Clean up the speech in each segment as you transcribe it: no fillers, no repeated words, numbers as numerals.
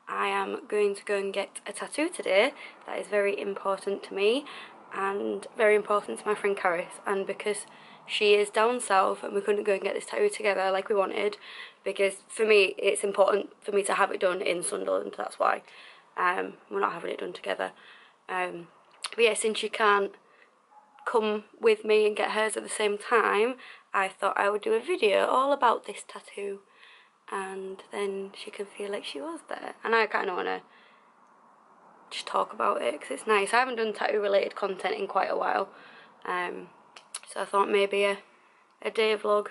I am going to go and get a tattoo today. That is very important to me and very important to my friend Caris, and because she is down south and we couldn't go and get this tattoo together like we wanted, because for me it's important for me to have it done in Sunderland, that's why we're not having it done together. But yeah, since she can't come with me and get hers at the same time, I thought I would do a video all about this tattoo, and then she can feel like she was there. And I kind of want to just talk about it because it's nice. I haven't done tattoo related content in quite a while, so I thought maybe a day vlog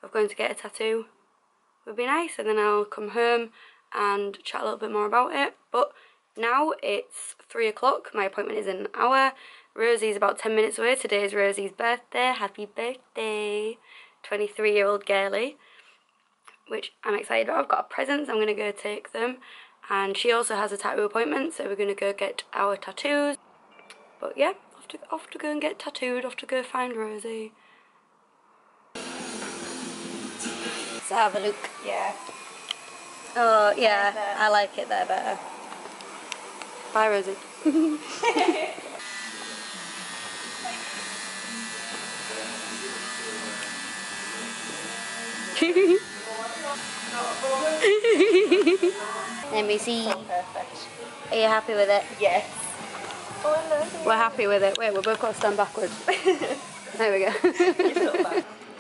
of going to get a tattoo would be nice, and then I'll come home and chat a little bit more about it. But now it's 3 o'clock, my appointment is in an hour. Rosie's about 10 minutes away. Today is Rosie's birthday. Happy birthday, 23-year-old girlie, which I'm excited about. I've got presents, I'm going to go take them. And she also has a tattoo appointment, so we're going to go get our tattoos. But yeah, off to go and get tattooed, off to go find Rosie. So have a look. Yeah. Oh yeah, I like it there better. Bye Rosie. Let me see. Perfect. Are you happy with it? Yes. Oh, I love it. We're happy with it. Wait, we're both got to stand backwards. There we go.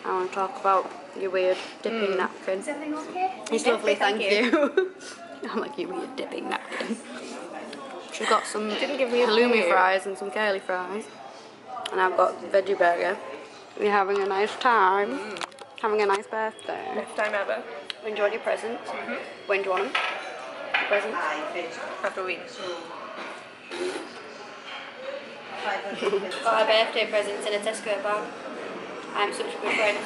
I want to talk about your weird dipping napkin. Is everything okay? It's lovely, thank you. I'm like, you weird dipping napkin. She's got some halloumi fries and some curly fries. And I've got veggie burger. We're having a nice time. Having a nice birthday. Best time ever. Enjoyed your presents. When do you want them? Presents? After a week. Got our birthday presents in a Tesco bag. I'm such a good friend.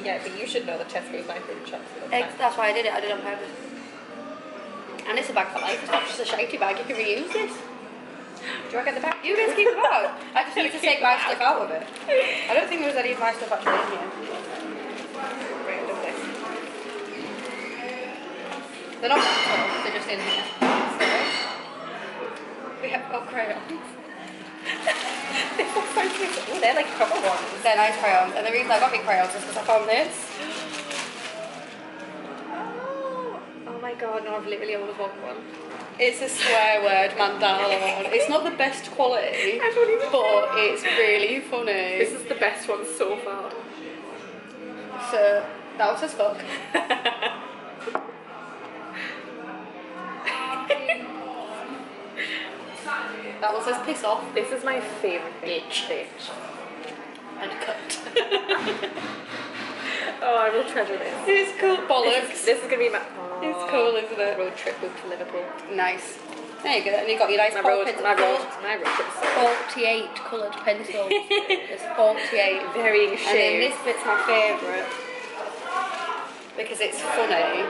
Yeah, but you should know that Tesco's my favourite shop. That's why I did it. I did it on purpose. And it's a bag for life. It's not just a shitey bag. You can reuse this. Do I get the back? You guys keep the bag. I just need to take my stuff out of it. I don't think there was any of my stuff actually in here. Right, lovely. They're not that tall. They're just in here. So we have got crayons. They're like proper ones. They're nice crayons, and the reason I got me crayons is because I found this. Oh my god, no, I've literally always wanted one. It's a swear word mandala one. It's not the best quality, but it's really funny. This is the best one so far. So, that was as fuck. That one says piss off. This is my favourite thing. Bitch. And cut. Oh, I will treasure this. It's cool. Bollocks. This is going to be my... It's cool, isn't it? Road trip to Liverpool. Nice. There you go. And you got your nice my road trip. 48 coloured pencils. There's 48. Varying And then shades. this bit's my favourite because it's funny,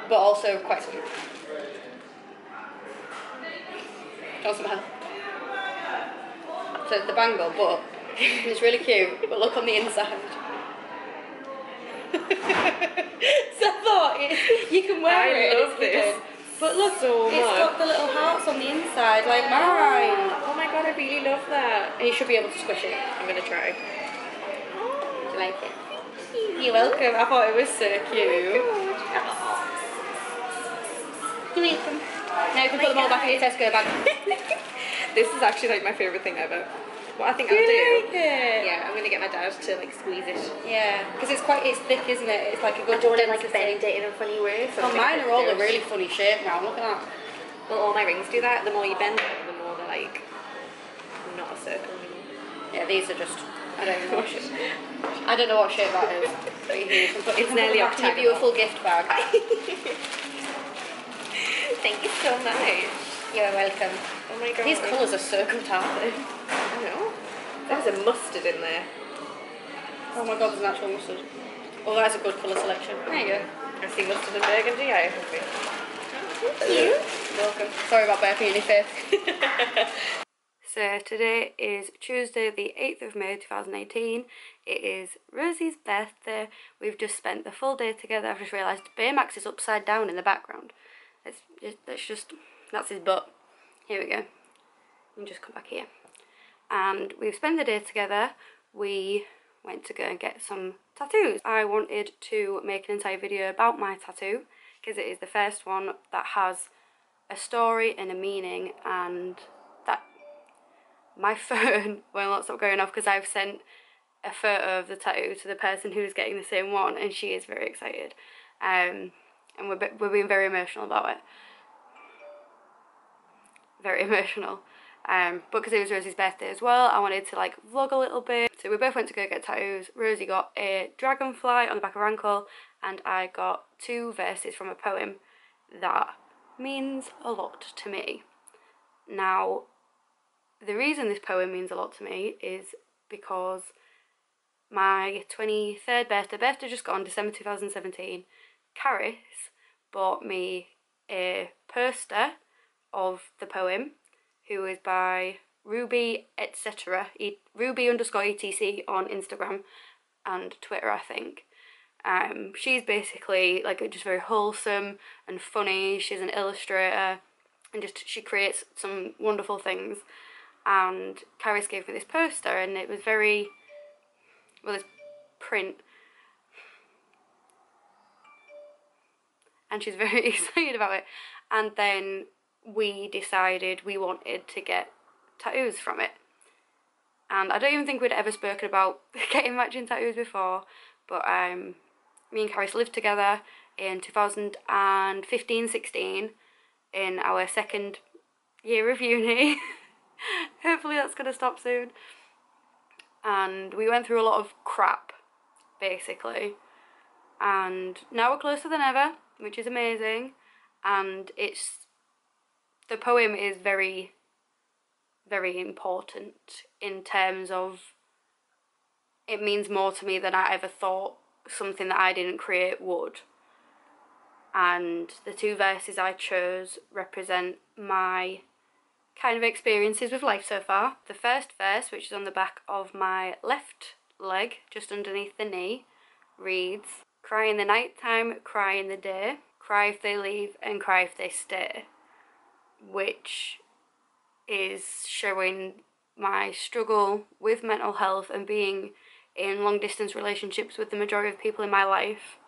but also quite sweet. Do you want some help? So it's the bangle, but it's really cute. But look on the inside. So I thought you can wear it. I love this. But look, so it's much. got the little hearts on the inside, like mine. Oh my god, I really love that. And you should be able to squish it. I'm going to try. Do you like it? You're welcome. I thought it was so cute. You're welcome. Now you can put them all back in your Tesco bag. This is actually like my favourite thing ever. What I think Do I'll you do. like it? Yeah, I'm going to get my dad to like squeeze it. Yeah, because it's thick, isn't it? It's like a I good don't want to like density. bend it in a funny way. So Oh, I'm gonna mine are all do a it. really funny shape now. Look at that. Well, all my rings do that. The more you bend them, the more they're like not a circle anymore. Yeah, these are just. I don't even know what shape. I don't know what shape that is. But It's nearly back in your octagonal. beautiful gift bag. Thank you so much. You're welcome. Oh my god. These colours are so good, aren't they? I know. There's a mustard in there. Oh my god, there's an actual mustard. Oh, that's a good colour selection. There you go. I see mustard and burgundy. I agree. Thank you. You're welcome. Sorry about burping in your face. So today is Tuesday the 8th of May 2018. It is Rosie's birthday. We've just spent the full day together. I've just realised Baymax is upside down in the background. That's his butt. Here we go. You can just come back here. And we've spent the day together. We went to go and get some tattoos. I wanted to make an entire video about my tattoo because it is the first one that has a story and a meaning, and that my phone will not stop going off because I've sent a photo of the tattoo to the person who's getting the same one, and she is very excited. And we're being very emotional about it. Very emotional. But because it was Rosie's birthday as well, I wanted to like vlog a little bit. So we both went to go get tattoos. Rosie got a dragonfly on the back of her ankle, and I got 2 verses from a poem that means a lot to me. Now, the reason this poem means a lot to me is because my 23rd birthday just got on December 2017, Caris bought me a poster of the poem, who is by Ruby etc. Ruby_etc. on Instagram and Twitter, I think. She's basically like just very wholesome and funny. She's an illustrator and she creates some wonderful things. And Caris gave me this poster, and it was very, well, this print, and she's very excited about it. And then we decided we wanted to get tattoos from it. And I don't even think we'd ever spoken about getting matching tattoos before, but me and Caris lived together in 2015-16 in our second year of uni. Hopefully that's going to stop soon. And we went through a lot of crap, basically. And now we're closer than ever, which is amazing. And the poem is very, very important in terms of it means more to me than I ever thought something that I didn't create would. And the 2 verses I chose represent my kind of experiences with life so far. The first verse, which is on the back of my left leg, just underneath the knee, reads, "Cry in the night time, cry in the day, cry if they leave and cry if they stay," which is showing my struggle with mental health and being in long distance relationships with the majority of people in my life,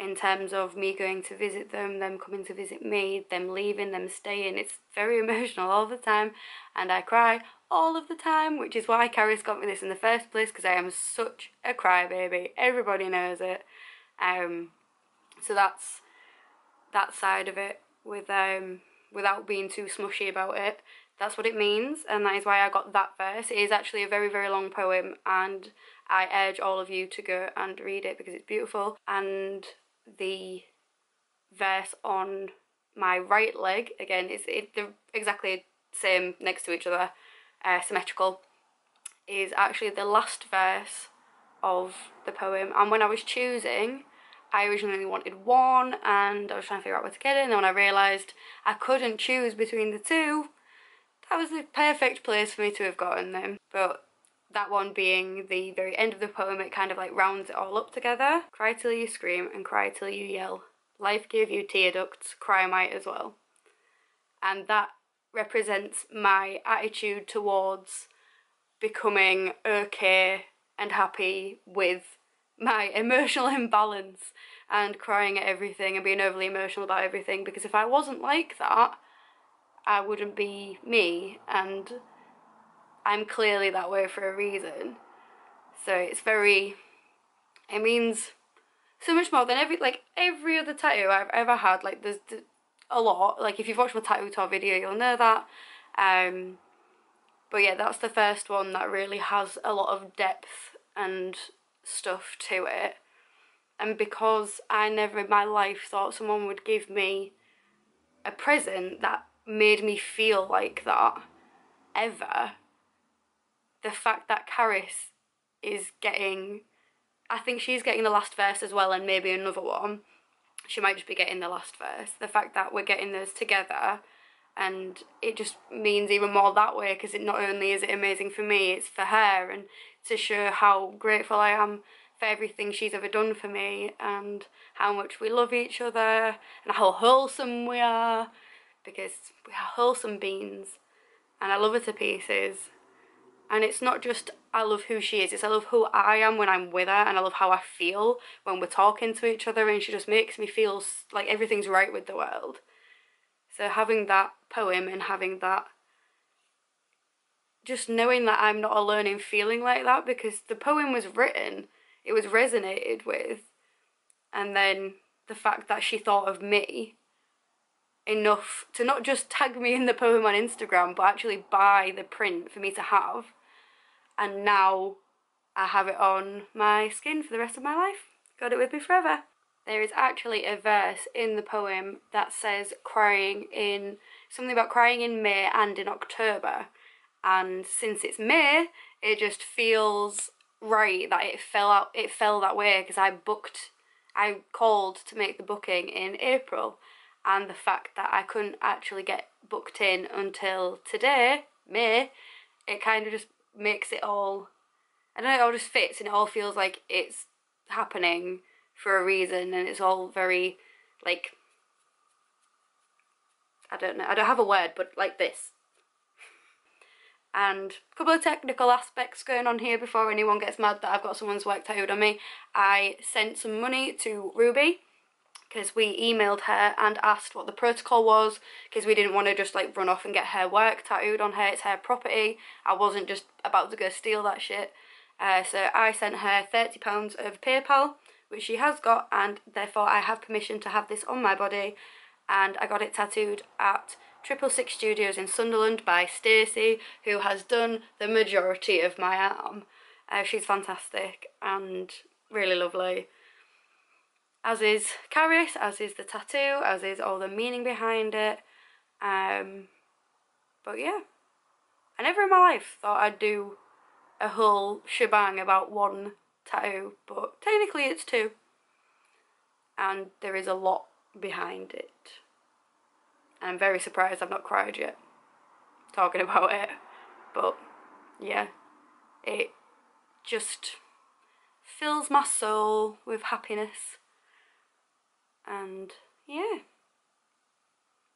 in terms of me going to visit them, them coming to visit me, them leaving, them staying. It's very emotional all the time, and I cry all of the time, which is why Caris got me this in the first place, because I am such a crybaby. Everybody knows it. So that's that side of it, without being too smushy about it. That's what it means, and that is why I got that verse. It is actually a very, very long poem, and I urge all of you to go and read it because it's beautiful. And the verse on my right leg, again, they're exactly same next to each other, symmetrical, is actually the last verse of the poem. And when I was choosing, I originally wanted one, and I was trying to figure out where to get it, and then when I realised I couldn't choose between the 2, that was the perfect place for me to have gotten them. But that one being the very end of the poem, it kind of like rounds it all up together. Cry till you scream and cry till you yell. Life gave you tear ducts, cry might as well. And that represents my attitude towards becoming okay and happy with my emotional imbalance and crying at everything and being overly emotional about everything, because if I wasn't like that, I wouldn't be me, and I'm clearly that way for a reason. So it means so much more than every other tattoo I've ever had. Like there's a lot, like if you've watched my tattoo tour video you'll know that. But yeah, that's the first one that really has a lot of depth and stuff to it. And because I never in my life thought someone would give me a present that made me feel like that, ever, the fact that Caris is getting, I think she's getting the last verse as well, and maybe another one, she might just be getting the last verse, the fact that we're getting those together, and it just means even more that way, because it not only is it amazing for me, it's for her, and to show how grateful I am for everything she's ever done for me and how much we love each other and how wholesome we are, because we are wholesome beings and I love her to pieces. And it's not just I love who she is, it's I love who I am when I'm with her, and I love how I feel when we're talking to each other, and she just makes me feel like everything's right with the world. So having that poem and having that, just knowing that I'm not alone in feeling like that, because the poem was written, it was resonated with, and then the fact that she thought of me enough to not just tag me in the poem on Instagram, but actually buy the print for me to have. And now I have it on my skin for the rest of my life. Got it with me forever. There is actually a verse in the poem that says something about crying in May and in October. And since it's May, it just feels right that it fell that way, because I called to make the booking in April, and the fact that I couldn't actually get booked in until today, May, it kind of just makes it all, I don't know, it all just fits, and it all feels like it's happening for a reason, and it's all very, like, I don't know, I don't have a word, but like this. And a couple of technical aspects going on here before anyone gets mad that I've got someone's work tattooed on me. I sent some money to Ruby, because we emailed her and asked what the protocol was, because we didn't want to just like run off and get her work tattooed on her. It's her property. I wasn't just about to go steal that shit. So I sent her £30 of PayPal, which she has got, and therefore I have permission to have this on my body. And I got it tattooed at 666 Studios in Sunderland by Stacey, who has done the majority of my arm. She's fantastic and really lovely. As is Caris, as is the tattoo, as is all the meaning behind it. But yeah, I never in my life thought I'd do a whole shebang about one tattoo, but technically it's two. And there is a lot behind it. And I'm very surprised I've not cried yet talking about it. But yeah, it just fills my soul with happiness. And yeah.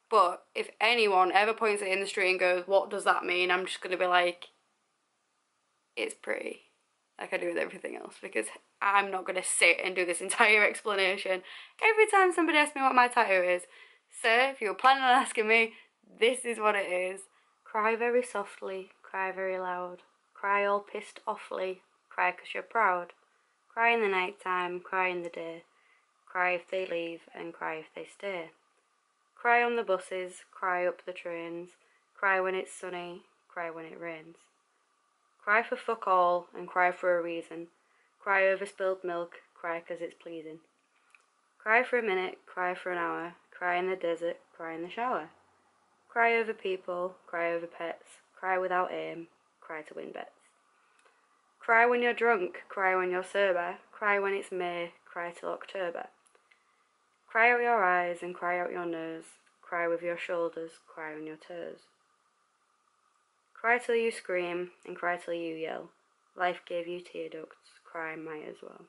But if anyone ever points at it in the street and goes, what does that mean? I'm just going to be like, it's pretty. Like I do with everything else, because I'm not going to sit and do this entire explanation every time somebody asks me what my tattoo is. So if you were planning on asking me, this is what it is. Cry very softly, cry very loud, cry all pissed offly, cry 'cause you're proud. Cry in the night time, cry in the day, cry if they leave and cry if they stay. Cry on the buses, cry up the trains, cry when it's sunny, cry when it rains. Cry for fuck all and cry for a reason, cry over spilled milk, cry 'cause it's pleasing. Cry for a minute, cry for an hour, cry in the desert, cry in the shower. Cry over people, cry over pets, cry without aim, cry to win bets. Cry when you're drunk, cry when you're sober, cry when it's May, cry till October. Cry out your eyes and cry out your nose, cry with your shoulders, cry on your toes. Cry till you scream and cry till you yell, life gave you tear ducts, cry might as well.